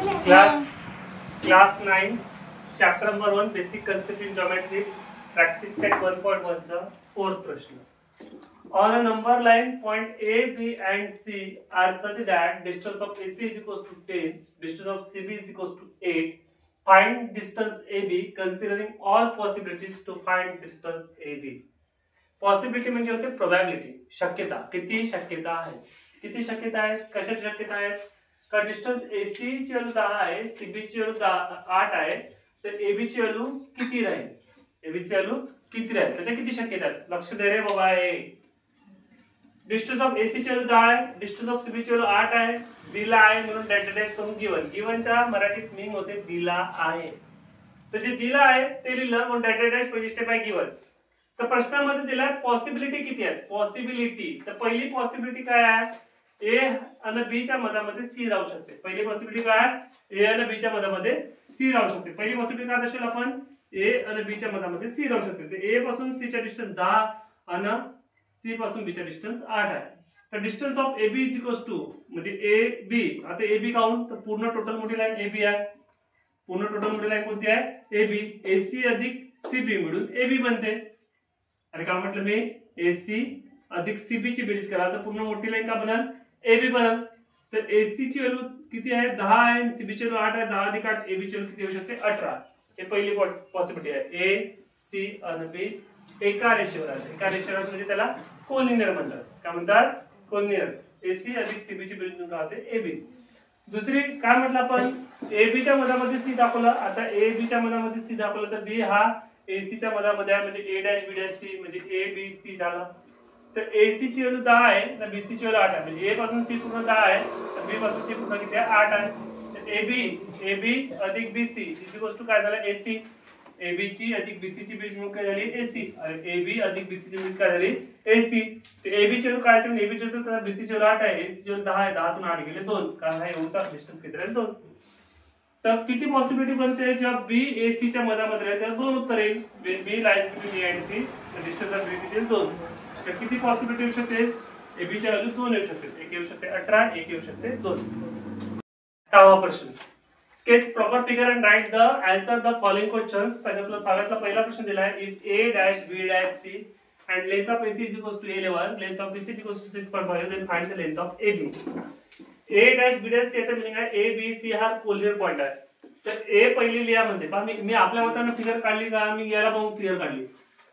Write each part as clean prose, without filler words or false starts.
Class 9 chapter number 1 basic concept in geometry practice set 1.1 चा fourth प्रश्न. On a number line point A, B and C are such that distance of AC is equals to 10, distance of CB is equals to 8. Find distance AB considering all possibilities to find distance AB. Possibility म्हणजे होते probability, शक्यता. किती शक्यता आहे, किती शक्यता आहे, कशाची शक्यता आहे का डिस्टन्स AC ची व्हॅल्यू 10 आहे, CB ची व्हॅल्यू 8 आहे, तर AB ची व्हॅल्यू किती राहील, AB ची व्हॅल्यू किती राहील, त्याच्या किती शक्यता आहेत. लक्ष दे रे बाबा. आहे डिस्टन्स ऑफ AC ची व्हॅल्यू 10 आहे, डिस्टन्स ऑफ CB ची व्हॅल्यू 8 आहे, दिला आहे म्हणून डेल्टा डॅश करून गिवन. गिवनच्या मराठीत मीनिंग होते दिला आहे. तर जे दिला आहे ते लिहिलं म्हणून delta dash position bye given. तर प्रश्नामध्ये दिला पॉसिबिलिटी किती आहे, पॉसिबिलिटी. तर पहिली पॉसिबिलिटी काय आहे, ए आणि बी च्या मधामध्ये सी राहू शकते. पहिली पॉसिबिलिटी काय आहे, ए आणि बी च्या मधामध्ये सी राहू शकते. पहिली पॉसिबिलिटी काय दर्शवली आपण, ए आणि बी च्या मधामध्ये सी राहू शकते. तर ए पासून सी चा डिस्टन्स 10 आणि सी पासून बी चा डिस्टन्स 8 आहे. तर distance of A B is equals to म्हणजे ए बी. आता ए बी काउंट, तर पूर्ण टोटल मोठी लाईन ए बी आहे. पूर्ण टोटल मोठी लाईन कोणती आहे, ए बी. एसी अधिक सीबी मिळून ए बी बनते. आणि काय म्हटलं मी, एसी अधिक सीबी ची बेरीज करा तर पूर्ण मोठी लाईन का बनल, एबी बनल. तर एसी ची व्हॅल्यू किती आहे, 10 आहे, आणि सीबी ची व्हॅल्यू 8 आहे. 10 अधिक 8 एबी ची व्हॅल्यू किती होऊ शकते, 18. हे पहिली पॉसिबिलिटी आहे. ए सी आणि बी एका रेषेवर आहे. एका रेषेवर म्हणजे त्याला कोलिनियर म्हणतात. काय म्हणतात, कोलिनियर. एसी अधिक सीबी ची बेरीज काय होते, एबी. दुसरी काय म्हटलं आपण, एबी च्या मधामध्ये सी दाखवलं. आता ए बी च्या मधामध्ये सी दाखवलं तर बी हा एसी च्या मधामध्ये आहे, म्हणजे A dash B dash C म्हणजे ए बी सी झाला. तर एसी ची व्हॅल्यू 10 आहे आणि बीसी ची व्हॅल्यू 8 आहे. म्हणजे ए पासून सी पूर्ण 10 आहे, तर बी पासून सी पूर्ण किती आहे, 8 आहे. तर एबी अधिक बीसी इज इक्वल्स टू काय झालं, एसी. एबी ची अधिक बीसी ची बेरीज मिळून काय झाली, एसी. आणि एबी अधिक बीसी ची बेरीज काय झाली, एसी. तर एबी ची व्हॅल्यू काय असेल, एबी ची व्हॅल्यू तर बीसी ची व्हॅल्यू 8 आहे, एसी ची व्हॅल्यू 10 आहे. 10 तून 8 गेले 2, कारण हा एवढा डिस्टन्स किती राहील, 2. तर किती पॉसिबिलिटी बनते, जेव्हा बी ए सी च्या मधामध्ये राहील त्याला 2 उत्तर येईल. B lies between A and C, distance of B किती 2. तर किती पॉसिबिलिटी येऊ शकते, एबी च्या व्हॅल्यू 2 येऊ शकते. एक येऊ शकते 18, एक येऊ शकते 2. 6वा प्रश्न. Sketch proper figure and write the answer the following questions. त्याच्यातला 6व्यातला पहिला प्रश्न दिला आहे, if A dash B dash C and length of AC is equals to 11, length of BC is equals to 6.5, then find the length of AB. A dash B dash याचा meaning आहे A B C हा collinear point आहे. तर A पहिली लिहा म्हणते, पण मी आपल्या मताने फिगर काढली का, मी याला बघून फिगर काढली.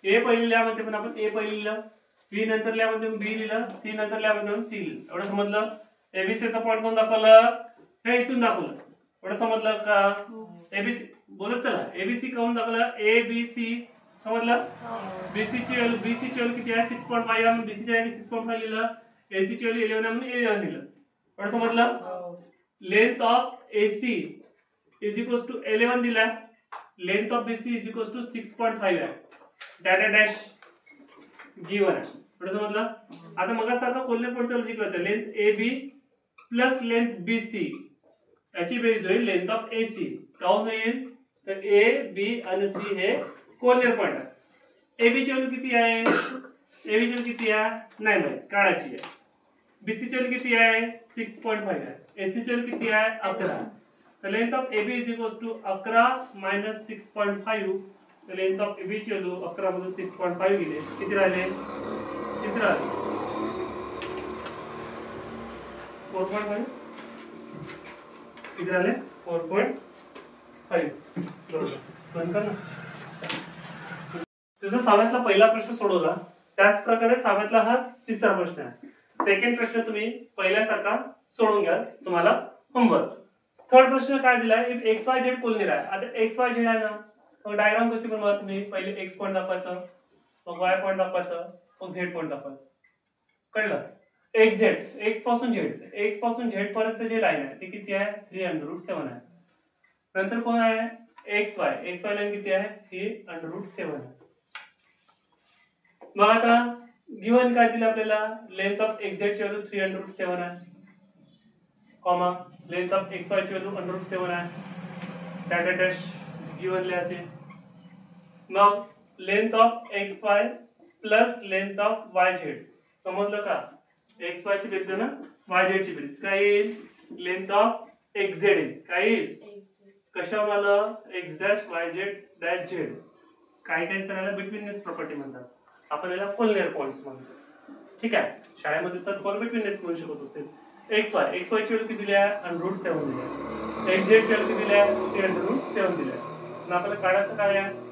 A पहिली लिहा म्हणते, पण आपण A पहिली लिहिलं, B नंतर लिहा म्हणते B लिहिलं, C नंतर लिहा म्हणते C लिहिलं. एवढं समजलं. ABC चा पॉइंट कोण दाखवलं, हे इथून दाखवलं. एवढं समजलं का, ABC बोलत चला. ABC कोण दाखवलं, ABC समजलं. बीसी ची व्हॅल्यू किती आहे, 6.5 आहे, म्हणून बीसी ची व्हॅल्यू 6.5 लिहिलं. एसी ची व्हॅल्यू 11 आहे म्हणून 11 लिहिलं. एवढं समजलं. Length of AC is equals to 11 दिला, length of BC is equals to 6.5 आहे. डाटा डॅश गिवन आहे. एवढं समजलं. आता मग सारखं कोल्हे पुढचं लॉजिक होतं, length A B plus length B C याची बेरीज होईल लेंथ ऑफ एसी. काऊन होईल, तर ए बी आणि सी हे कोलिनियर पॉइंट आहे. एबी ची व्हॅल्यू किती आहे, एबी ची व्हॅल्यू किती आहे नाही माहित, काढायची आहे. बीसी ची व्हॅल्यू किती आहे, 6.5 आहे. एसी ची व्हॅल्यू किती आहे, 11. तर length of AB is equals to 11 minus 6.5. तर लेंथ ऑफ एबी ची व्हॅल्यू 11 मधून 6.5 गेले, किती राहिले, किती राहिले, 4.5. किती राहिले, 4.5. बरोबर कर ना. जसं 6व्यातला पहिला प्रश्न सोडवला त्याच प्रकारे 6व्यातला हा तिसरा प्रश्न आहे. सेकंड प्रश्न तुम्ही पहिल्यासारखा सोडून घ्या, तुम्हाला होमवर्क. थर्ड प्रश्न काय दिलाय, if x Y Z collinear आहे. आता एक्स वाय झेड आहे ना, मग डायग्राम कशी बनवा तुम्ही, पहिले एक्स पॉईंट दाखवायचं, मग वाय पॉईंट दाखवायचं, मग झेड पॉईंट दाखवायचं. कळलं. एक्स झेड, एक्स पासून झेड पर्यंत जे लाईन आहे ती किती आहे, 3√7 आहे. नंतर कोण आहे, एक्स वाय लाईन किती आहे, 3√7 आहे. मग आता गिवन काय दिलं आपल्याला, लेंथ ऑफ एक्स झेड ची व्हॅल्यू 3√7 आहे, comma length of x Y ची व्हॅल्यू √7 आहे. डाटा डॅश गिवन लिहायचे. मग length of x Y plus length of Y Z. समजलं का, एक्स वाय ची बेरीज ना वाय झेड ची बेरीज काय येईल, लेंथ ऑफ एक्झेड येईल. काय येईल? कशावर आलं? X dash Y Z dash Z. काही काही सरायला बिटवीननेस प्रॉपर्टी म्हणतात. आपण याला कोलनियर पॉईंट्स म्हणतो. ठीक आहे. शाळेमध्ये सर तुम्हाला बिटवीननेस म्हणू शकत असतील. एक्स वाय ची व्हॅल्यू किती दिली आहे? √7 दिली आहे. एक्स झेड ची व्हॅल्यू किती दिली आहे? ती √7 दिली आहे. मग आपल्याला काढायचं काय आहे?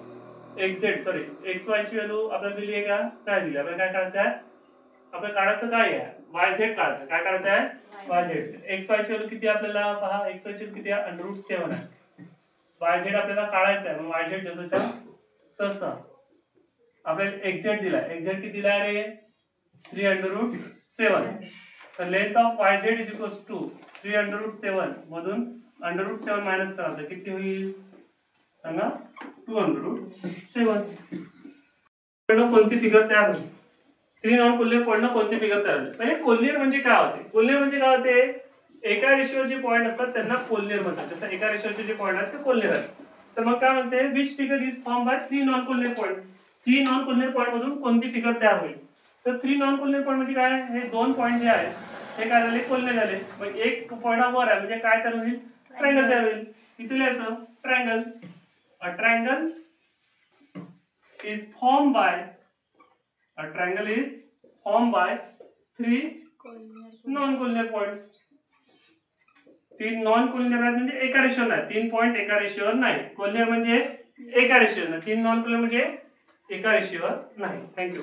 एक्स वाय ची व्हॅल्यू आपल्याला दिली आहे का? काय दिली? आपल्याला काय काढायचं आहे? आपल्याला काढायचं काय आहे? वाय झेड काढायचं. काय काढायचं आहे? Y Z. एक्स वाय ची व्हॅल्यू किती आपल्याला पहा. एक्स वाय ची किती आहे? √7 आहे. वाय झेड आपल्याला काढायचं आहे. मग वाय झेड जसंच्या तसं आपल्याला एक्झॅक्ट दिलाय. एक्झॅक्ट किती दिलाय रे? 3√7. तर length of Y Z is equals to 3√7 मधून √7 मायनस करायचं. किती होईल सांगा? 2√7. कोणती फिगर तयार होईल? 3 नॉन कोलिनियर पॉईंट कोणती फिगर तयार होईल? म्हणजे कोलिनियर म्हणजे काय होते? कोलिनियर म्हणजे काय होते? एका रेषेवर जे पॉईंट असतात त्यांना कोलिनियर म्हणतात. जसं एका रेषेवरचे जे पॉईंट आहेत ते कोलिनियर आहेत. तर मग काय म्हणते? Which figure is form by 3 non collinear point. 3 non collinear point मधून कोणती फिगर तयार होईल? तर 3 नॉन कोलिनियर पॉईंट म्हणजे काय? हे दोन पॉईंट जे आहेत हे काय झाले? कोलिनियर झाले. मग एक पॉईंट वर आहे म्हणजे काय तयार होईल? ट्रायंगल तयार होईल. किती लिहायचं? Triangle. A triangle is form by 3 non collinear points. 3 non collinear आहेत म्हणजे एका रेषेवर नाही. 3 पॉईंट एका रेषेवर नाही. कोलिनियर म्हणजे एका रेषेवर नाही. 3 नॉन कोलिनियर म्हणजे एका रेषेवर नाही. थँक्यू.